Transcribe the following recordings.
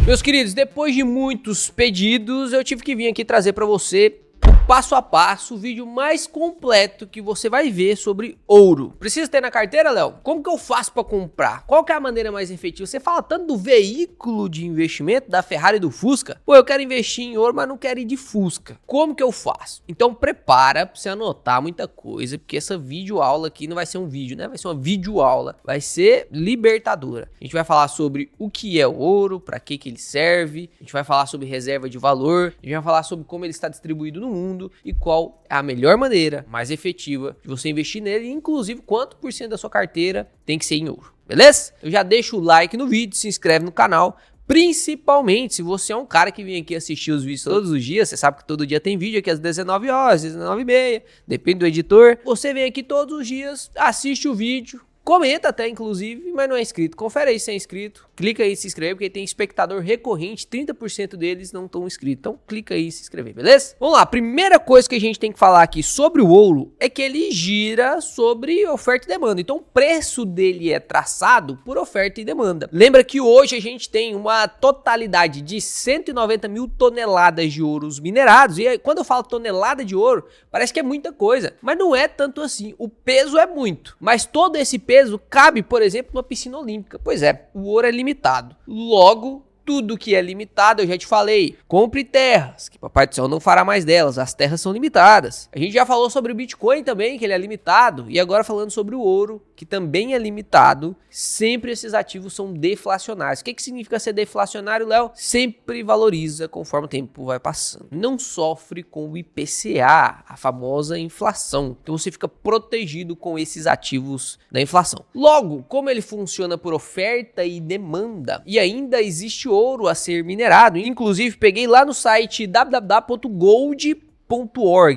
Meus queridos, depois de muitos pedidos, eu tive que vir aqui trazer para você o passo a passo, o vídeo mais completo que você vai ver sobre ouro. Precisa ter na carteira, Léo? Como que eu faço para comprar? Qual que é a maneira mais efetiva? Você fala tanto do veículo de investimento, da Ferrari e do Fusca. Pô, eu quero investir em ouro, mas não quero ir de Fusca. Como que eu faço? Então prepara para você anotar muita coisa, porque essa videoaula aqui não vai ser um vídeo, né? Vai ser uma videoaula. Vai ser libertadora. A gente vai falar sobre o que é o ouro, para que ele serve. A gente vai falar sobre reserva de valor. A gente vai falar sobre como ele está distribuído no mundo e qual é a melhor maneira, mais efetiva de você investir nele, inclusive quanto por cento da sua carteira tem que ser em ouro, beleza? Eu já deixo o like no vídeo, se inscreve no canal, principalmente se você é um cara que vem aqui assistir os vídeos todos os dias. Você sabe que todo dia tem vídeo aqui às 19 horas, 19h30, depende do editor. Você vem aqui todos os dias, assiste o vídeo, comenta até, inclusive, mas não é inscrito. Confere aí se é inscrito. Clica aí e se inscreve, porque tem espectador recorrente. 30% deles não estão inscritos. Então, clica aí e se inscrever, beleza? Vamos lá. A primeira coisa que a gente tem que falar aqui sobre o ouro é que ele gira sobre oferta e demanda. Então, o preço dele é traçado por oferta e demanda. Lembra que hoje a gente tem uma totalidade de 190 mil toneladas de ouros minerados. E aí, quando eu falo tonelada de ouro, parece que é muita coisa. Mas não é tanto assim. O peso é muito. Mas todo esse peso cabe, por exemplo, numa piscina olímpica. Pois é, o ouro é limitado. Logo, tudo que é limitado, eu já te falei, compre terras, que Papai do Céu não fará mais delas, as terras são limitadas. A gente já falou sobre o Bitcoin também, que ele é limitado, e agora falando sobre o ouro, que também é limitado. Sempre esses ativos são deflacionários. O que significa ser deflacionário, Léo? Sempre valoriza conforme o tempo vai passando. Não sofre com o IPCA, a famosa inflação. Então você fica protegido com esses ativos da inflação. Logo, como ele funciona por oferta e demanda, e ainda existe ouro a ser minerado. Inclusive, peguei lá no site www.gold.org,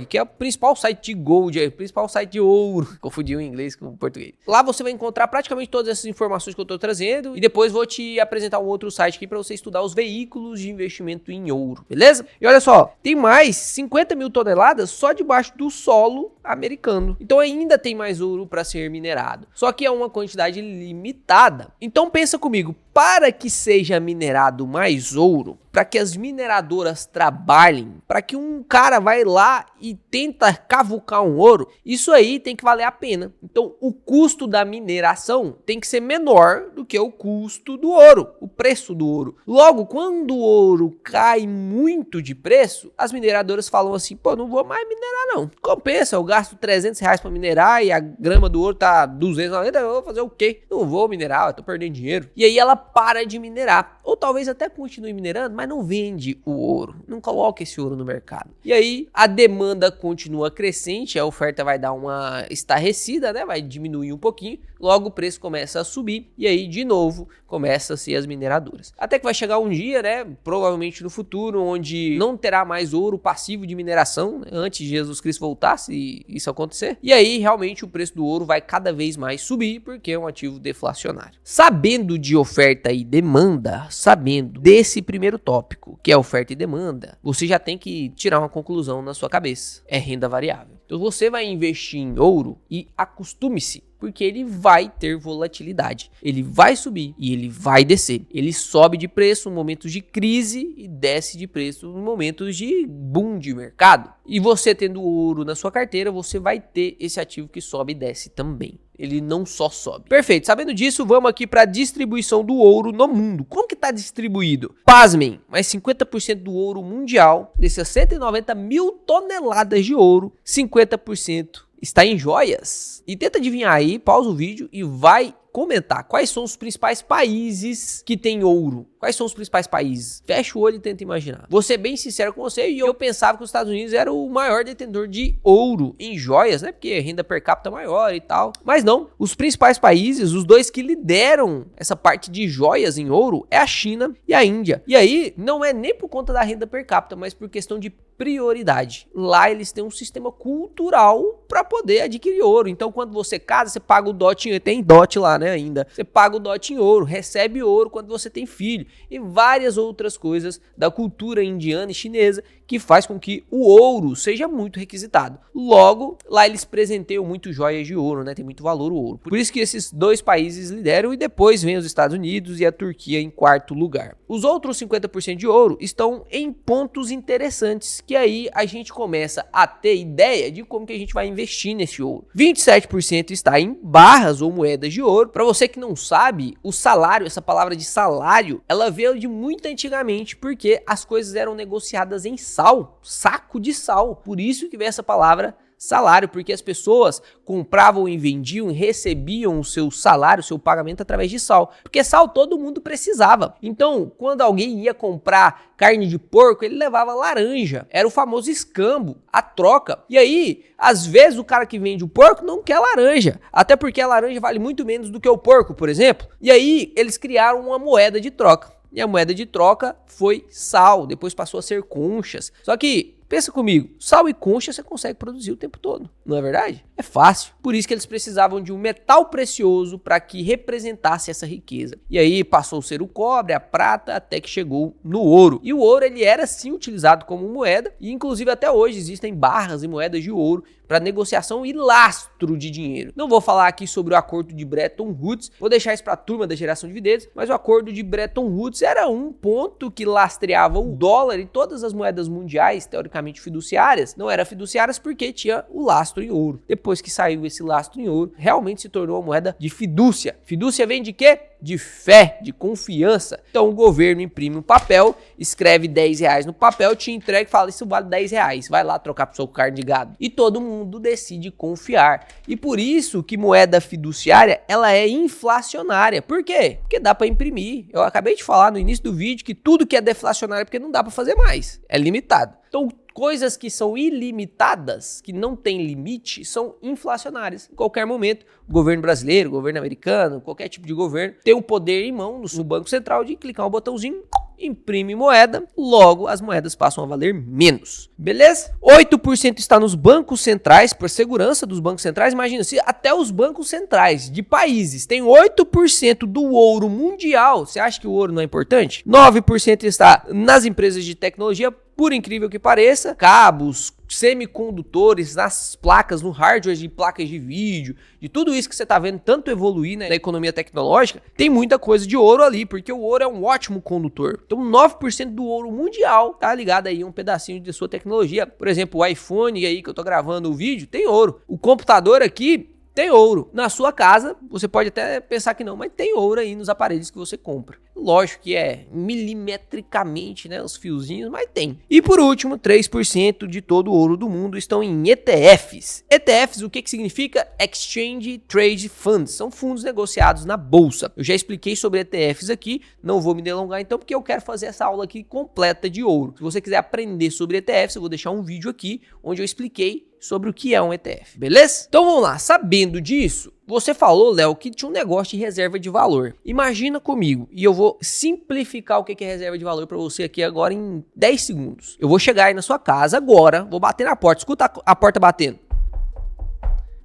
que é o principal site de gold, o principal site de ouro. Confundi o inglês com o português. Lá você vai encontrar praticamente todas essas informações que eu estou trazendo, e depois vou te apresentar um outro site aqui para você estudar os veículos de investimento em ouro, beleza? E olha só, tem mais 50 mil toneladas só debaixo do solo americano. Então ainda tem mais ouro para ser minerado. Só que é uma quantidade limitada. Então pensa comigo, para que seja minerado mais ouro, para que as mineradoras trabalhem, para que um cara vai lá e tenta cavucar um ouro, isso aí tem que valer a pena. Então o custo da mineração tem que ser menor do que o custo do ouro, o preço do ouro. Logo, quando o ouro cai muito de preço, as mineradoras falam assim, pô, não vou mais minerar não. Compensa, eu gasto 300 reais para minerar e a grama do ouro tá 290, eu vou fazer o quê? Não vou minerar, eu tô perdendo dinheiro. E aí ela para de minerar, ou talvez até continue minerando, mas não vende o ouro, não coloca esse ouro no mercado. E aí a demanda continua crescente, a oferta vai dar uma estarrecida, né? Vai diminuir um pouquinho, logo o preço começa a subir e aí de novo começa a ser as mineradoras. Até que vai chegar um dia, né? Provavelmente no futuro, onde não terá mais ouro passivo de mineração, né? Antes de Jesus Cristo voltar, se isso acontecer. E aí realmente o preço do ouro vai cada vez mais subir, porque é um ativo deflacionário. Sabendo de oferta e demanda, sabendo desse primeiro tópico, que é oferta e demanda, você já tem que tirar uma conclusão na sua cabeça. É renda variável. Então você vai investir em ouro e acostume-se, porque ele vai ter volatilidade. Ele vai subir e ele vai descer. Ele sobe de preço em momentos de crise e desce de preço em momentos de boom de mercado. E você tendo ouro na sua carteira, você vai ter esse ativo que sobe e desce também. Ele não só sobe. Perfeito, sabendo disso, vamos aqui para a distribuição do ouro no mundo. Como que está distribuído? Pasmem, mas 50% do ouro mundial, desses 190 mil toneladas de ouro, 50% está em joias. E tenta adivinhar aí, pausa o vídeo e vai comentar quais são os principais países que tem ouro. Quais são os principais países? Fecha o olho e tenta imaginar. Vou ser bem sincero com você, e eu pensava que os Estados Unidos era o maior detentor de ouro em joias, né? Porque a renda per capita é maior e tal. Mas não, os principais países, os dois que lideram essa parte de joias em ouro, é a China e a Índia. E aí, não é nem por conta da renda per capita, mas por questão de prioridade. Lá eles têm um sistema cultural para poder adquirir ouro. Então, quando você casa, você paga o dote, tem dote lá, né? né, ainda. Você paga o dote em ouro, recebe ouro quando você tem filho e várias outras coisas da cultura indiana e chinesa que faz com que o ouro seja muito requisitado. Logo, lá eles presenteiam muito joias de ouro, né? Tem muito valor o ouro. Por isso que esses dois países lideram e depois vem os Estados Unidos e a Turquia em quarto lugar. Os outros 50% de ouro estão em pontos interessantes, que aí a gente começa a ter ideia de como que a gente vai investir nesse ouro. 27% está em barras ou moedas de ouro. Para você que não sabe, o salário, essa palavra de salário, ela veio de muito antigamente, porque as coisas eram negociadas em sal, saco de sal. Por isso que veio essa palavra salário, porque as pessoas compravam e vendiam e recebiam o seu salário, o seu pagamento através de sal, porque sal todo mundo precisava. Então, quando alguém ia comprar carne de porco, ele levava laranja, era o famoso escambo, a troca. E aí, às vezes o cara que vende o porco não quer laranja, até porque a laranja vale muito menos do que o porco, por exemplo. E aí, eles criaram uma moeda de troca. E a moeda de troca foi sal, depois passou a ser conchas. Só que, pensa comigo, sal e concha você consegue produzir o tempo todo, não é verdade? É fácil. Por isso que eles precisavam de um metal precioso para que representasse essa riqueza. E aí passou a ser o cobre, a prata, até que chegou no ouro. E o ouro ele era sim utilizado como moeda e inclusive até hoje existem barras e moedas de ouro para negociação e lastro de dinheiro. Não vou falar aqui sobre o acordo de Bretton Woods, vou deixar isso para a turma da geração de dividendos, mas o acordo de Bretton Woods era um ponto que lastreava o dólar e todas as moedas mundiais, teoricamente fiduciárias, não eram fiduciárias porque tinha o lastro em ouro. Depois que saiu esse lastro em ouro, realmente se tornou uma moeda de fidúcia. Fidúcia vem de quê? De fé, de confiança. Então o governo imprime um papel, escreve 10 reais no papel, te entrega e fala, isso vale 10 reais, vai lá trocar pro seu carne de gado. E todo mundo decide confiar. E por isso que moeda fiduciária, ela é inflacionária. Por quê? Porque dá para imprimir. Eu acabei de falar no início do vídeo que tudo que é deflacionário é porque não dá para fazer mais, é limitado. Então coisas que são ilimitadas, que não tem limite, são inflacionárias. Em qualquer momento, o governo brasileiro, o governo americano, qualquer tipo de governo, tem o poder em mão no Banco Central de clicar um botãozinho, imprime moeda, logo as moedas passam a valer menos. Beleza? 8% está nos bancos centrais, por segurança dos bancos centrais. Imagina, se até os bancos centrais de países têm 8% do ouro mundial, você acha que o ouro não é importante? 9% está nas empresas de tecnologia. Por incrível que pareça, cabos, semicondutores, nas placas, no hardware de placas de vídeo, de tudo isso que você está vendo tanto evoluir, né, na economia tecnológica, tem muita coisa de ouro ali, porque o ouro é um ótimo condutor. Então 9% do ouro mundial tá ligado aí a um pedacinho de sua tecnologia. Por exemplo, o iPhone aí que eu tô gravando o vídeo tem ouro. O computador aqui tem ouro. Na sua casa, você pode até pensar que não, mas tem ouro aí nos aparelhos que você compra. Lógico que é milimetricamente, né, os fiozinhos, mas tem. E por último, 3% de todo o ouro do mundo estão em ETFs. ETFs, o que significa? Exchange Trade Funds. São fundos negociados na bolsa. Eu já expliquei sobre ETFs aqui, não vou me delongar então, porque eu quero fazer essa aula aqui completa de ouro. Se você quiser aprender sobre ETFs, eu vou deixar um vídeo aqui, onde eu expliquei sobre o que é um ETF, beleza? Então vamos lá, sabendo disso, você falou, Léo, que tinha um negócio de reserva de valor. Imagina comigo, e eu vou simplificar o que é reserva de valor para você aqui agora em 10 segundos. Eu vou chegar aí na sua casa agora, vou bater na porta, escuta a porta batendo.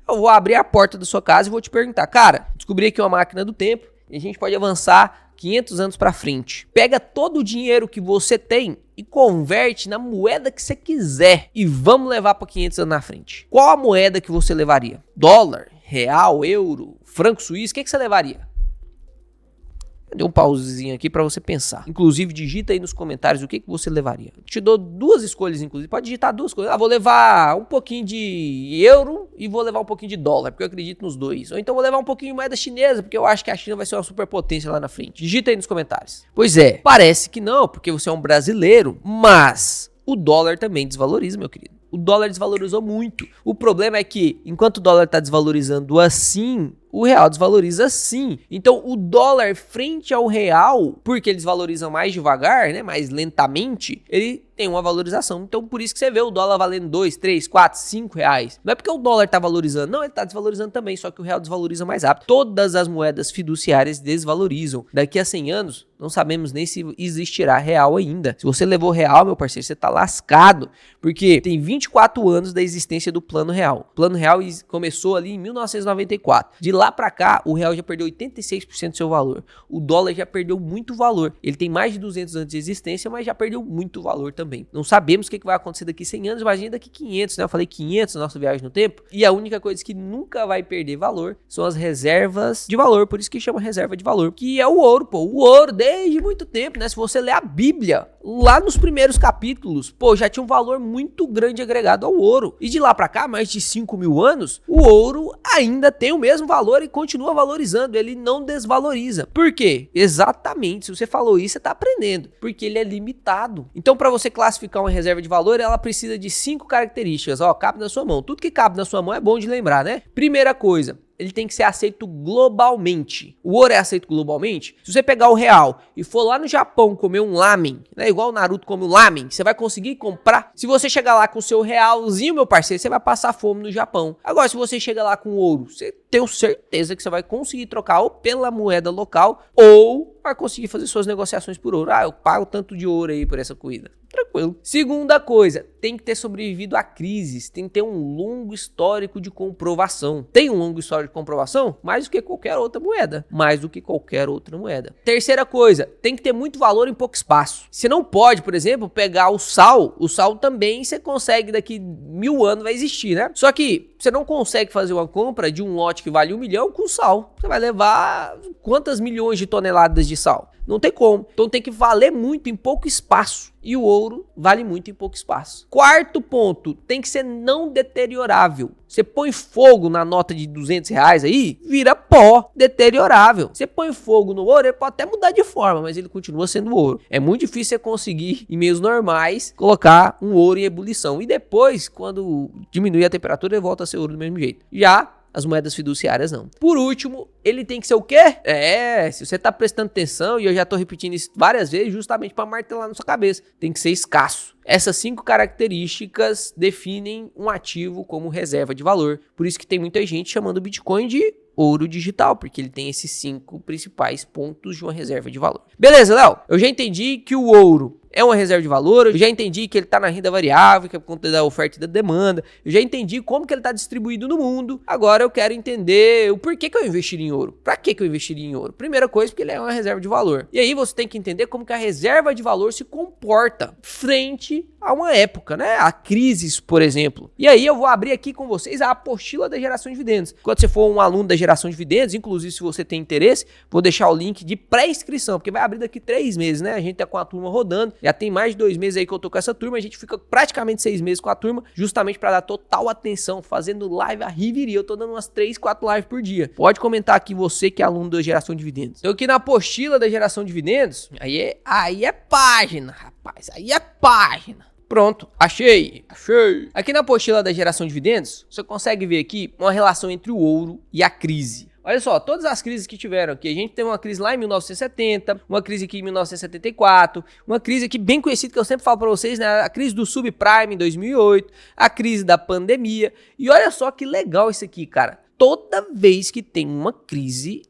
Eu vou abrir a porta da sua casa e vou te perguntar, cara, descobri aqui uma máquina do tempo e a gente pode avançar 500 anos para frente. Pega todo o dinheiro que você tem e converte na moeda que você quiser e vamos levar para 500 anos na frente. Qual a moeda que você levaria? Dólar, real, euro, franco suíço, o que você levaria? Deu um pausezinho aqui para você pensar. Inclusive, digita aí nos comentários o que você levaria. Te dou duas escolhas, inclusive. Pode digitar duas coisas. Vou levar um pouquinho de euro e vou levar um pouquinho de dólar, porque eu acredito nos dois. Ou então vou levar um pouquinho de moeda chinesa, porque eu acho que a China vai ser uma superpotência lá na frente. Digita aí nos comentários. Pois é, parece que não, porque você é um brasileiro, mas o dólar também desvaloriza, meu querido. O dólar desvalorizou muito. O problema é que, enquanto o dólar está desvalorizando assim, o real desvaloriza sim. Então, o dólar frente ao real, porque eles valorizam mais devagar, né, mais lentamente, ele tem uma valorização. Então, por isso que você vê o dólar valendo 2, 3, 4, 5 reais. Não é porque o dólar está valorizando, não, ele está desvalorizando também, só que o real desvaloriza mais rápido. Todas as moedas fiduciárias desvalorizam. Daqui a 100 anos, não sabemos nem se existirá real ainda. Se você levou real, meu parceiro, você está lascado, porque tem 24 anos da existência do Plano Real. O Plano Real começou ali em 1994. De lá lá pra cá, o real já perdeu 86% do seu valor. O dólar já perdeu muito valor. Ele tem mais de 200 anos de existência, mas já perdeu muito valor também. Não sabemos o que vai acontecer daqui 100 anos, imagina daqui 500, né? Eu falei 500 na nossa viagem no tempo. E a única coisa que nunca vai perder valor são as reservas de valor, por isso que chama reserva de valor, que é o ouro, pô. O ouro desde muito tempo, né? Se você ler a Bíblia, lá nos primeiros capítulos, pô, já tinha um valor muito grande agregado ao ouro. E de lá pra cá, mais de 5.000 anos, o ouro ainda tem o mesmo valor e continua valorizando, ele não desvaloriza. Por quê? Exatamente, se você falou isso, você tá aprendendo, porque ele é limitado. Então, para você classificar uma reserva de valor, ela precisa de 5 características, ó, cabe na sua mão. Tudo que cabe na sua mão é bom de lembrar, né? Primeira coisa, ele tem que ser aceito globalmente. O ouro é aceito globalmente? Se você pegar o real e for lá no Japão comer um lamen, né, igual o Naruto come um lamen, você vai conseguir comprar? Se você chegar lá com o seu realzinho, meu parceiro, você vai passar fome no Japão. Agora, se você chega lá com ouro, você tem certeza que você vai conseguir trocar ou pela moeda local ou vai conseguir fazer suas negociações por ouro. Ah, eu pago tanto de ouro aí por essa corrida. Tranquilo. Segunda coisa, tem que ter sobrevivido a crises, tem que ter um longo histórico de comprovação. Tem um longo histórico de comprovação? Mais do que qualquer outra moeda. Mais do que qualquer outra moeda. Terceira coisa, tem que ter muito valor em pouco espaço. Você não pode, por exemplo, pegar o sal também você consegue daqui 1000 anos vai existir, né? Só que você não consegue fazer uma compra de um lote que vale 1 milhão com sal. Você vai levar quantas milhões de toneladas de sal? Não tem como. Então tem que valer muito em pouco espaço. E o ouro vale muito em pouco espaço. Quarto ponto, tem que ser não deteriorável. Você põe fogo na nota de R$200 aí, vira pó deteriorável. Você põe fogo no ouro, ele pode até mudar de forma, mas ele continua sendo ouro. É muito difícil você conseguir, em meios normais, colocar um ouro em ebulição. E depois, quando diminuir a temperatura, ele volta a ser ouro do mesmo jeito. Já as moedas fiduciárias não. Por último, ele tem que ser o quê? Se você tá prestando atenção, e eu já tô repetindo isso várias vezes, justamente para martelar na sua cabeça, tem que ser escasso. Essas 5 características definem um ativo como reserva de valor. Por isso que tem muita gente chamando o Bitcoin de ouro digital, porque ele tem esses 5 principais pontos de uma reserva de valor. Beleza, Léo? Eu já entendi que o ouro é uma reserva de valor, eu já entendi que ele está na renda variável, que é por conta da oferta e da demanda, eu já entendi como que ele está distribuído no mundo, agora eu quero entender o porquê que eu investiria em ouro. Para que eu investiria em ouro? Primeira coisa, porque ele é uma reserva de valor. E aí você tem que entender como que a reserva de valor se comporta frente a uma época, né? A crises, por exemplo. E aí eu vou abrir aqui com vocês a apostila da geração de dividendos. Quando você for um aluno da geração de dividendos, inclusive se você tem interesse, vou deixar o link de pré-inscrição, porque vai abrir daqui 3 meses, né? A gente tá com a turma rodando, já tem mais de 2 meses aí que eu tô com essa turma, a gente fica praticamente 6 meses com a turma, justamente para dar total atenção, fazendo live a riveria. Eu tô dando umas 3, 4 lives por dia. Pode comentar aqui você que é aluno da geração de dividendos. Então aqui na apostila da geração de dividendos, aí é página, rapaz, aí é página. Pronto, achei. Aqui na apostila da geração de dividendos, você consegue ver aqui uma relação entre o ouro e a crise. Olha só, todas as crises que tiveram aqui, a gente teve uma crise lá em 1970, uma crise aqui em 1974, uma crise aqui bem conhecida que eu sempre falo para vocês, né? A crise do subprime em 2008, a crise da pandemia. E olha só que legal isso aqui, cara. Toda vez que tem uma crise,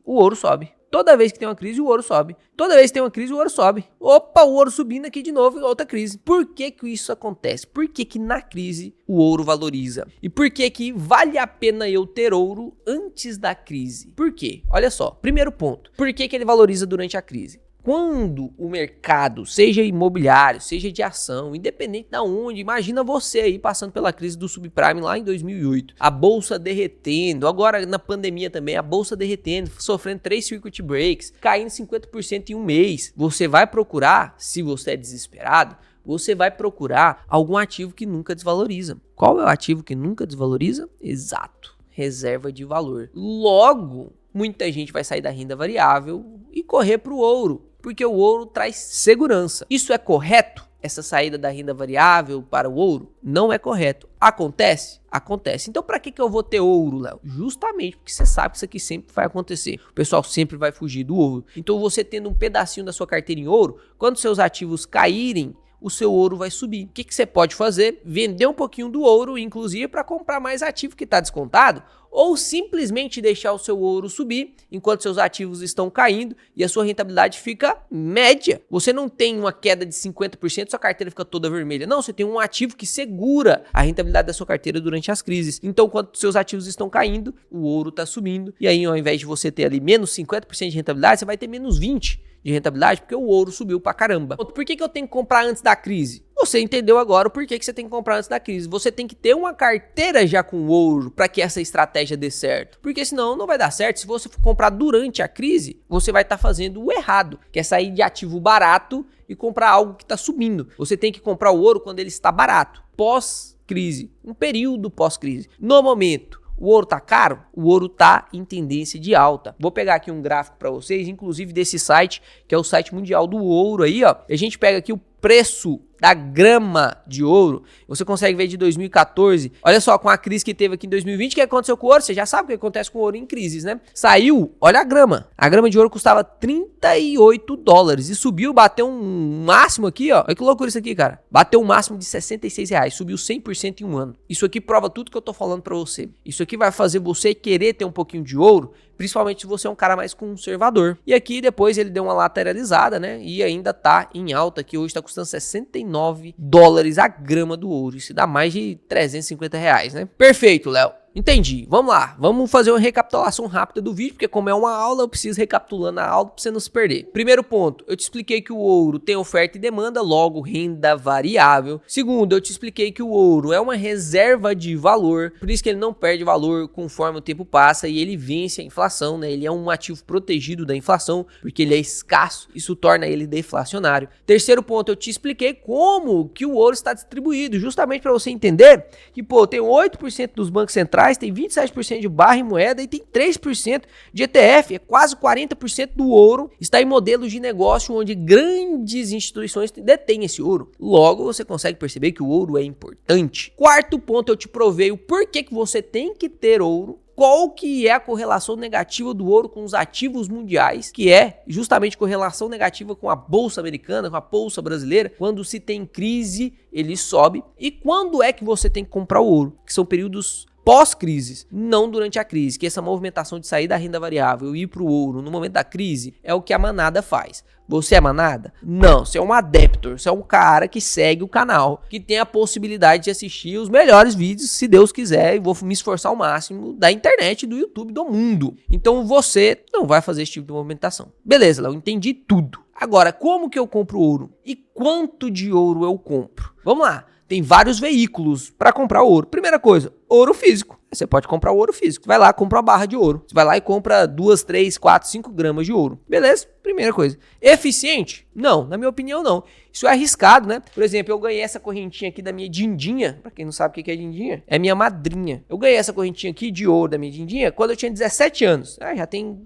o ouro sobe. Toda vez que tem uma crise, o ouro sobe. Toda vez que tem uma crise, o ouro sobe. Opa, o ouro subindo aqui de novo, outra crise. Por que que isso acontece? Por que que na crise o ouro valoriza? E por que que vale a pena eu ter ouro antes da crise? Por quê? Olha só, primeiro ponto. Por que que ele valoriza durante a crise? Quando o mercado, seja imobiliário, seja de ação, independente de onde, imagina você aí passando pela crise do subprime lá em 2008, a bolsa derretendo, agora na pandemia também, a bolsa derretendo, sofrendo 3 circuit breaks, caindo 50% em um mês. Você vai procurar, se você é desesperado, você vai procurar algum ativo que nunca desvaloriza. Qual é o ativo que nunca desvaloriza? Exato, reserva de valor. Logo, muita gente vai sair da renda variável e correr para o ouro, porque o ouro traz segurança. Isso é correto? Essa saída da renda variável para o ouro? Não é correto. Acontece? Acontece. Então, para que eu vou ter ouro, Léo? Justamente porque você sabe que isso aqui sempre vai acontecer. O pessoal sempre vai fugir do ouro. Então, você tendo um pedacinho da sua carteira em ouro, quando seus ativos caírem, o seu ouro vai subir. O que você pode fazer? Vender um pouquinho do ouro, inclusive para comprar mais ativo que está descontado, ou simplesmente deixar o seu ouro subir enquanto seus ativos estão caindo e a sua rentabilidade fica média. Você não tem uma queda de 50%, sua carteira fica toda vermelha. Não, você tem um ativo que segura a rentabilidade da sua carteira durante as crises. Então, quando seus ativos estão caindo, o ouro está subindo. E aí, ao invés de você ter ali menos 50% de rentabilidade, você vai ter menos 20% de rentabilidade, porque o ouro subiu pra caramba. Por que eu tenho que comprar antes da crise? Você entendeu agora o porquê que você tem que comprar antes da crise. Você tem que ter uma carteira já com ouro para que essa estratégia dê certo. Porque senão não vai dar certo. Se você for comprar durante a crise, você vai estar fazendo o errado, que é sair de ativo barato e comprar algo que está subindo. Você tem que comprar o ouro quando ele está barato, pós-crise, um período pós-crise. No momento, o ouro tá caro? O ouro tá em tendência de alta. Vou pegar aqui um gráfico para vocês, inclusive desse site, que é o site mundial do ouro aí, ó. A gente pega aqui o preço da grama de ouro, você consegue ver de 2014, olha só, com a crise que teve aqui em 2020, o que aconteceu com o ouro? Você já sabe o que acontece com o ouro em crises, né? Saiu, olha a grama de ouro custava $38 e subiu, bateu um máximo aqui, ó, olha que loucura isso aqui, cara, bateu um máximo de R$66, subiu 100% em um ano. Isso aqui prova tudo que eu tô falando pra você. Isso aqui vai fazer você querer ter um pouquinho de ouro, principalmente se você é um cara mais conservador. E aqui depois ele deu uma lateralizada, né? E ainda tá em alta, que hoje tá custando $69 a grama do ouro. Isso dá mais de R$350, né? Perfeito, Léo. Entendi. Vamos lá. Vamos fazer uma recapitulação rápida do vídeo, porque como é uma aula, eu preciso recapitulando a aula para você não se perder. Primeiro ponto, eu te expliquei que o ouro tem oferta e demanda, logo renda variável. Segundo, eu te expliquei que o ouro é uma reserva de valor, por isso que ele não perde valor conforme o tempo passa e ele vence a inflação, né? Ele é um ativo protegido da inflação, porque ele é escasso, isso torna ele deflacionário. Terceiro ponto, eu te expliquei como que o ouro está distribuído, justamente para você entender que, pô, tem 8% dos bancos centrais, tem 27% de barra em moeda e tem 3% de ETF, é quase 40% do ouro está em modelos de negócio onde grandes instituições detêm esse ouro. Logo, você consegue perceber que o ouro é importante. Quarto ponto, eu te provei o porquê que você tem que ter ouro. Qual que é a correlação negativa do ouro com os ativos mundiais, que é justamente correlação negativa com a bolsa americana, com a bolsa brasileira. Quando se tem crise, ele sobe. E quando é que você tem que comprar o ouro? Que são períodos pós-crise, não durante a crise, que essa movimentação de sair da renda variável e ir para o ouro no momento da crise é o que a manada faz. Você é manada? Não, você é um adeptor, você é um cara que segue o canal, que tem a possibilidade de assistir os melhores vídeos, se Deus quiser, e vou me esforçar ao máximo, da internet, do YouTube, do mundo. Então você não vai fazer esse tipo de movimentação. Beleza, Léo, entendi tudo. Agora, como que eu compro ouro? E quanto de ouro eu compro? Vamos lá. Tem vários veículos para comprar ouro. Primeira coisa, ouro físico. Você pode comprar o ouro físico. Vai lá, compra uma barra de ouro. Você vai lá e compra 2, 3, 4, 5 gramas de ouro. Beleza? Primeira coisa. Eficiente? Não, na minha opinião não. Isso é arriscado, né? Por exemplo, eu ganhei essa correntinha aqui da minha dindinha. Pra quem não sabe o que é dindinha, é minha madrinha. Eu ganhei essa correntinha aqui de ouro da minha dindinha quando eu tinha 17 anos.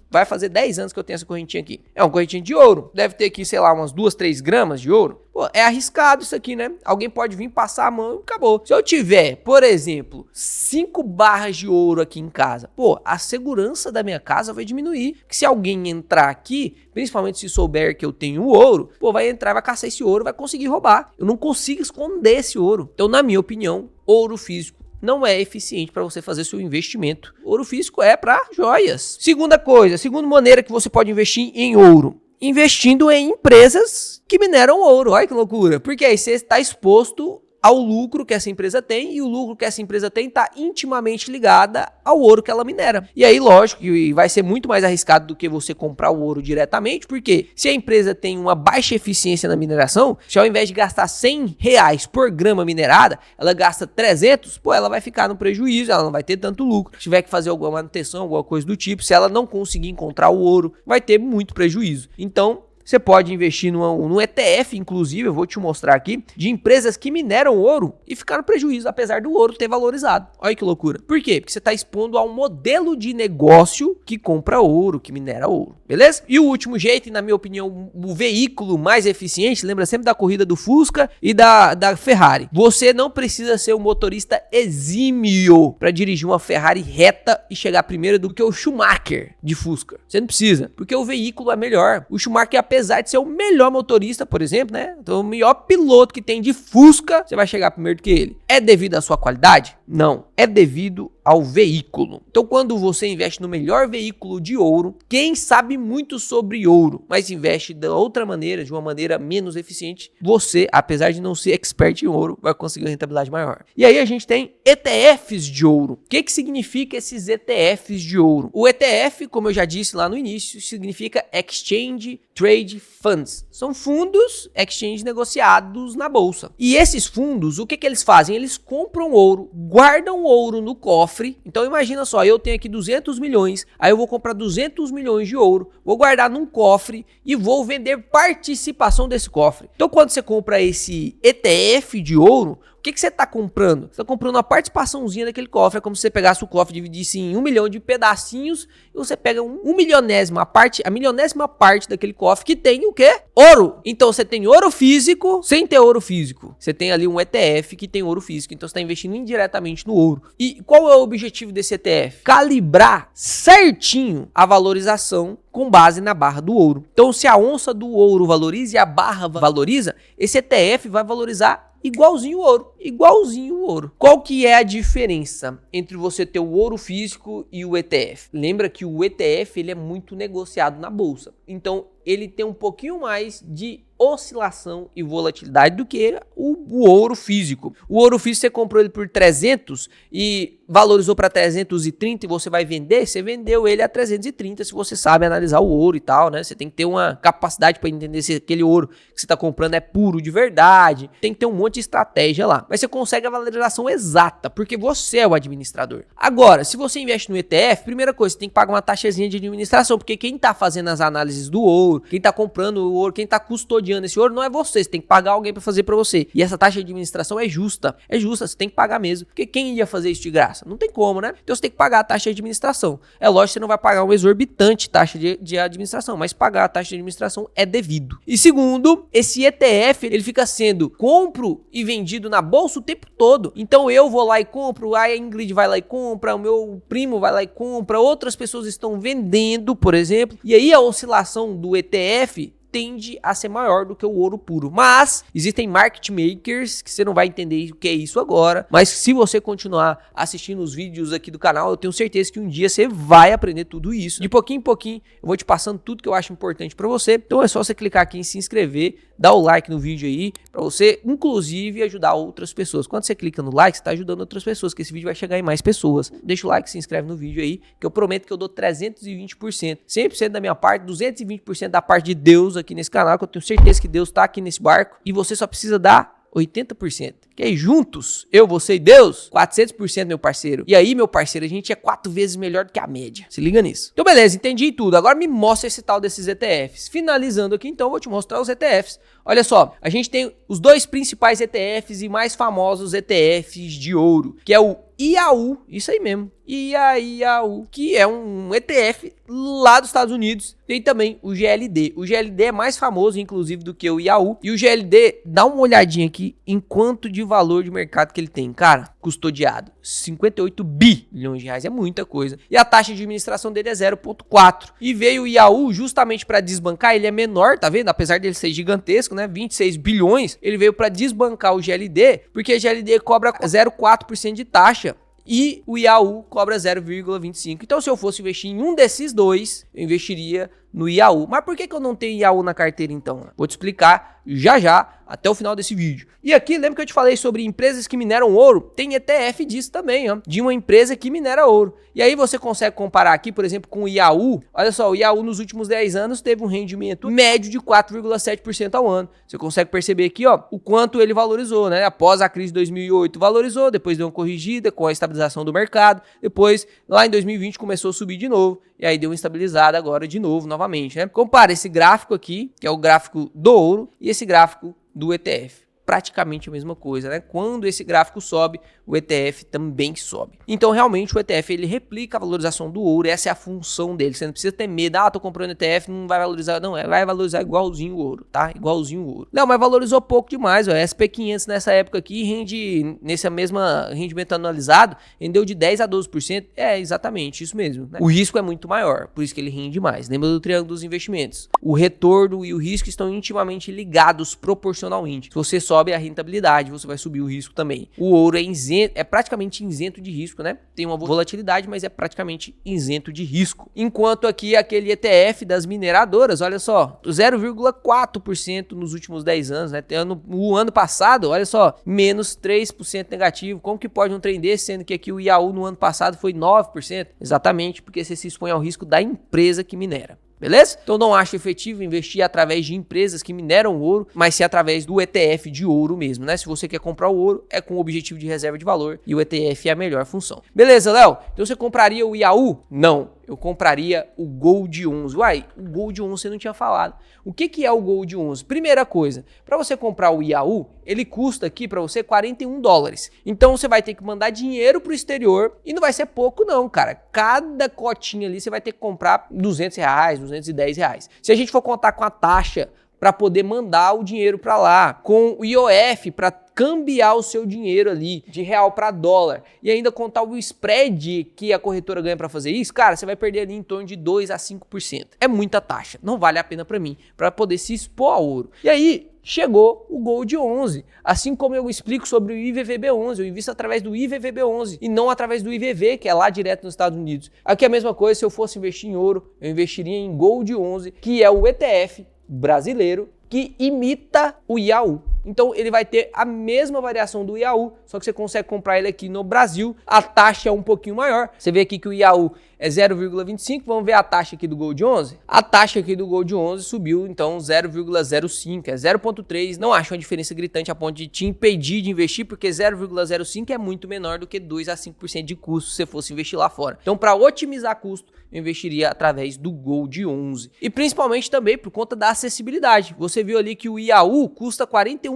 Vai fazer 10 anos que eu tenho essa correntinha aqui. É uma correntinha de ouro. Deve ter aqui, sei lá, umas 2, 3 gramas de ouro. Pô, é arriscado isso aqui, né? Alguém pode vir passar a mão e acabou. Se eu tiver, por exemplo, 5 barras de ouro aqui em casa, pô, a segurança da minha casa vai diminuir. Porque se alguém entrar aqui, principalmente se souber que eu tenho ouro, pô, vai entrar, vai caçar esse ouro, vai conseguir roubar. Eu não consigo esconder esse ouro. Então, na minha opinião, ouro físico não é eficiente para você fazer seu investimento. Ouro físico é para joias. Segunda coisa, segunda maneira que você pode investir em ouro. Investindo em empresas que mineram ouro. Olha que loucura. Porque aí você está exposto ao lucro que essa empresa tem, e o lucro que essa empresa tem está intimamente ligada ao ouro que ela minera. E aí, lógico, que vai ser muito mais arriscado do que você comprar o ouro diretamente, porque se a empresa tem uma baixa eficiência na mineração, se ao invés de gastar R$100 por grama minerada, ela gasta 300, pô, ela vai ficar no prejuízo, ela não vai ter tanto lucro. Se tiver que fazer alguma manutenção, alguma coisa do tipo, se ela não conseguir encontrar o ouro, vai ter muito prejuízo. Então, você pode investir num ETF, inclusive, eu vou te mostrar aqui, de empresas que mineram ouro e ficar no prejuízo, apesar do ouro ter valorizado. Olha que loucura. Por quê? Porque você está expondo a um modelo de negócio que compra ouro, que minera ouro. Beleza? E o último jeito, e na minha opinião, o veículo mais eficiente, lembra sempre da corrida do Fusca e da Ferrari. Você não precisa ser um motorista exímio para dirigir uma Ferrari reta e chegar primeiro do que o Schumacher de Fusca. Você não precisa, porque o veículo é melhor. O Schumacher apesar de ser o melhor motorista, por exemplo, né? Então, o melhor piloto que tem de Fusca, você vai chegar primeiro do que ele. É devido à sua qualidade? Não. É devido ao veículo. Então, quando você investe no melhor veículo de ouro, quem sabe muito sobre ouro, mas investe da outra maneira, de uma maneira menos eficiente, você, apesar de não ser expert em ouro, vai conseguir uma rentabilidade maior. E aí a gente tem ETFs de ouro. O que significa esses ETFs de ouro? O ETF, como eu já disse lá no início, significa Exchange Trade Funds. São fundos exchange negociados na bolsa. E esses fundos, o que eles fazem? Eles compram ouro, guardam ouro no cofre. Então imagina só, eu tenho aqui 200 milhões, aí eu vou comprar 200 milhões de ouro, vou guardar num cofre e vou vender participação desse cofre. Então quando você compra esse ETF de ouro, o que você está comprando? Você está comprando uma participaçãozinha daquele cofre. É como se você pegasse o cofre e dividisse em 1 milhão de pedacinhos e você pega a milionésima parte daquele cofre que tem o quê? Ouro. Então você tem ouro físico sem ter ouro físico. Você tem ali um ETF que tem ouro físico. Então você está investindo indiretamente no ouro. E qual é o objetivo desse ETF? Calibrar certinho a valorização com base na barra do ouro. Então se a onça do ouro valoriza e a barra valoriza, esse ETF vai valorizar igualzinho o ouro, igualzinho o ouro. Qual que é a diferença entre você ter o ouro físico e o ETF? Lembra que o ETF ele é muito negociado na bolsa. Então ele tem um pouquinho mais de oscilação e volatilidade do que o ouro físico. O ouro físico você comprou ele por 300 e valorizou para 330 e você vai vender, você vendeu ele a 330 se você sabe analisar o ouro e tal, né? Você tem que ter uma capacidade para entender se aquele ouro que você está comprando é puro de verdade. Tem que ter um monte de estratégia lá. Mas você consegue a valorização exata, porque você é o administrador. Agora, se você investe no ETF, primeira coisa, você tem que pagar uma taxazinha de administração, porque quem está fazendo as análises do ouro, quem está comprando o ouro, quem está custodiando esse ouro não é você tem que pagar alguém para fazer para você. E essa taxa de administração é justa, você tem que pagar mesmo. Porque quem ia fazer isso de graça? Não tem como, né? Então você tem que pagar a taxa de administração. É lógico que você não vai pagar uma exorbitante taxa de administração, mas pagar a taxa de administração é devido. E segundo, esse ETF, ele fica sendo compro e vendido na bolsa o tempo todo. Então eu vou lá e compro, a Ingrid vai lá e compra, o meu primo vai lá e compra, outras pessoas estão vendendo, por exemplo. E aí a oscilação do ETF tende a ser maior do que o ouro puro. Mas existem market makers que você não vai entender o que é isso agora, mas se você continuar assistindo os vídeos aqui do canal, eu tenho certeza que um dia você vai aprender tudo isso. De pouquinho em pouquinho eu vou te passando tudo que eu acho importante para você. Então é só você clicar aqui em se inscrever, dar o like no vídeo aí, para você inclusive ajudar outras pessoas. Quando você clica no like, você está ajudando outras pessoas, que esse vídeo vai chegar em mais pessoas. Deixa o like, se inscreve no vídeo aí, que eu prometo que eu dou 320%, 100% da minha parte, 220% da parte de Deus aqui nesse canal, que eu tenho certeza que Deus tá aqui nesse barco e você só precisa dar 80%. Que aí juntos, eu, você e Deus, 400%, meu parceiro. E aí, meu parceiro, a gente é 4 vezes melhor do que a média. Se liga nisso. Então, beleza, entendi tudo. Agora me mostra esse tal desses ETFs. Finalizando aqui, então, eu vou te mostrar os ETFs. Olha só, a gente tem os dois principais ETFs e mais famosos ETFs de ouro, que é o IAU, isso aí mesmo, IAU, que é um ETF lá dos Estados Unidos. Tem também o GLD. O GLD é mais famoso, inclusive, do que o IAU. E o GLD, dá uma olhadinha aqui em quanto de valor de mercado que ele tem. Cara, custodiado, 58 bilhões de reais, é muita coisa. E a taxa de administração dele é 0,4. E veio o IAU justamente para desbancar, ele é menor, tá vendo? Apesar dele ser gigantesco, né? 26 bilhões, ele veio para desbancar o GLD, porque o GLD cobra 0,4% de taxa. E o IAU cobra 0,25. Então, se eu fosse investir em um desses dois, eu investiria no IAU. Mas por que eu não tenho IAU na carteira, então? Vou te explicar já, até o final desse vídeo. E aqui, lembra que eu te falei sobre empresas que mineram ouro? Tem ETF disso também, ó, de uma empresa que minera ouro. E aí você consegue comparar aqui, por exemplo, com o IAU. Olha só, o IAU nos últimos 10 anos teve um rendimento médio de 4,7% ao ano. Você consegue perceber aqui, ó, o quanto ele valorizou, né? Após a crise de 2008 valorizou, depois deu uma corrigida com a estabilização do mercado. Depois, lá em 2020, começou a subir de novo. E aí deu uma estabilizada agora de novo, novamente, né? Compara esse gráfico aqui, que é o gráfico do ouro, e esse gráfico do ETF. Praticamente a mesma coisa, né? Quando esse gráfico sobe, o ETF também sobe. Então, realmente, o ETF ele replica a valorização do ouro, essa é a função dele. Você não precisa ter medo, tô comprando ETF, não vai valorizar, não, vai valorizar igualzinho o ouro, tá? Igualzinho o ouro. Não, mas valorizou pouco demais, ó. SP500 nessa época aqui rende, nesse mesmo rendimento anualizado, rendeu de 10 a 12%. É exatamente isso mesmo, né? O risco é muito maior, por isso que ele rende mais. Lembra do triângulo dos investimentos? O retorno e o risco estão intimamente ligados proporcionalmente. Se você sobe a rentabilidade, você vai subir o risco também. O ouro é isento, é praticamente isento de risco, né? Tem uma volatilidade, mas é praticamente isento de risco. Enquanto aqui aquele ETF das mineradoras, olha só, 0,4% nos últimos 10 anos, né? O ano passado, olha só, menos 3% negativo. Como que pode um trem desse, sendo que aqui o IAU no ano passado foi 9%? Exatamente porque você se expõe ao risco da empresa que minera. Beleza? Então não acho efetivo investir através de empresas que mineram ouro, mas sim através do ETF de ouro mesmo, né? Se você quer comprar o ouro, é com o objetivo de reserva de valor e o ETF é a melhor função. Beleza, Léo? Então você compraria o IAU? Não. Eu compraria o Gold 11. Uai, o Gold 11 você não tinha falado. O que é o Gold 11? Primeira coisa, para você comprar o IAU, ele custa aqui para você $41. Então você vai ter que mandar dinheiro pro exterior e não vai ser pouco não, cara. Cada cotinha ali você vai ter que comprar R$200, R$210. Se a gente for contar com a taxa para poder mandar o dinheiro para lá, com o IOF para cambiar o seu dinheiro ali de real para dólar e ainda contar o spread que a corretora ganha para fazer isso, cara, você vai perder ali em torno de 2 a 5%. É muita taxa, não vale a pena para mim, para poder se expor ao ouro. E aí chegou o Gold 11, assim como eu explico sobre o IVVB11, eu invisto através do IVVB11 e não através do IVV, que é lá direto nos Estados Unidos. Aqui é a mesma coisa, se eu fosse investir em ouro, eu investiria em Gold 11, que é o ETF brasileiro que imita o IAU. Então ele vai ter a mesma variação do IAU, só que você consegue comprar ele aqui no Brasil. A taxa é um pouquinho maior. Você vê aqui que o IAU é 0,25. Vamos ver a taxa aqui do Gold 11. A taxa aqui do Gold 11 subiu então 0,05, é 0,3. Não acho uma diferença gritante a ponto de te impedir de investir, porque 0,05 é muito menor do que 2 a 5% de custo se você fosse investir lá fora. Então para otimizar custo, eu investiria através do Gold 11. E principalmente também por conta da acessibilidade. Você viu ali que o IAU custa $41,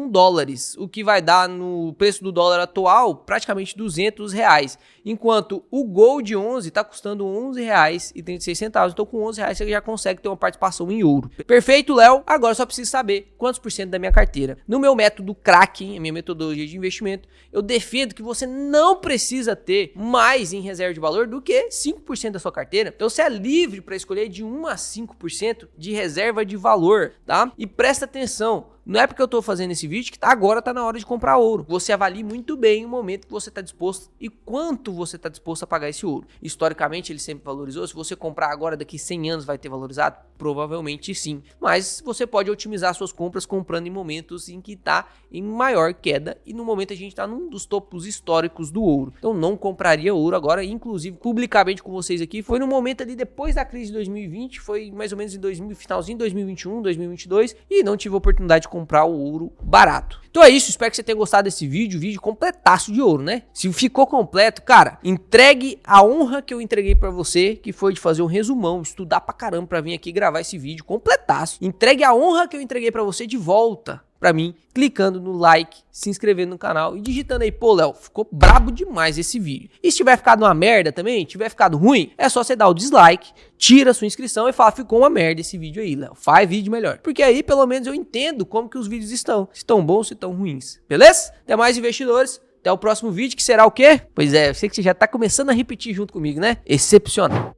o que vai dar no preço do dólar atual praticamente R$200, enquanto o Gold 11 está custando R$11,36, então com R$11 você já consegue ter uma participação em ouro. Perfeito, Léo? Agora só preciso saber quantos por cento da minha carteira. No meu método Kraken, a minha metodologia de investimento, eu defendo que você não precisa ter mais em reserva de valor do que 5% da sua carteira. Então você é livre para escolher de 1 a 5% de reserva de valor, tá? E presta atenção, não é porque eu estou fazendo esse vídeo que agora está na hora de comprar ouro. Você avalie muito bem o momento que você está disposto e quanto você está disposto a pagar esse ouro. Historicamente, ele sempre valorizou. Se você comprar agora, daqui 100 anos vai ter valorizado? Provavelmente sim. Mas você pode otimizar suas compras comprando em momentos em que está em maior queda. E no momento a gente está num dos topos históricos do ouro. Então não compraria ouro agora, inclusive publicamente com vocês aqui. Foi no momento ali depois da crise de 2020, foi mais ou menos em finalzinho de 2021, 2022. E não tive a oportunidade de comprar o ouro barato. Então é isso, espero que você tenha gostado desse vídeo completaço de ouro, né? Se ficou completo, cara, entregue a honra que eu entreguei pra você, que foi de fazer um resumão, estudar pra caramba pra vir aqui gravar esse vídeo completaço. Entregue a honra que eu entreguei pra você de volta pra mim, clicando no like, se inscrevendo no canal e digitando aí, pô, Léo, ficou brabo demais esse vídeo. E se tiver ficado uma merda também, tiver ficado ruim, é só você dar o dislike, tira a sua inscrição e fala, ficou uma merda esse vídeo aí, Léo, faz vídeo melhor. Porque aí, pelo menos, eu entendo como que os vídeos estão, se estão bons, se estão ruins, beleza? Até mais, investidores, até o próximo vídeo, que será o quê? Pois é, eu sei que você já tá começando a repetir junto comigo, né? Excepcional.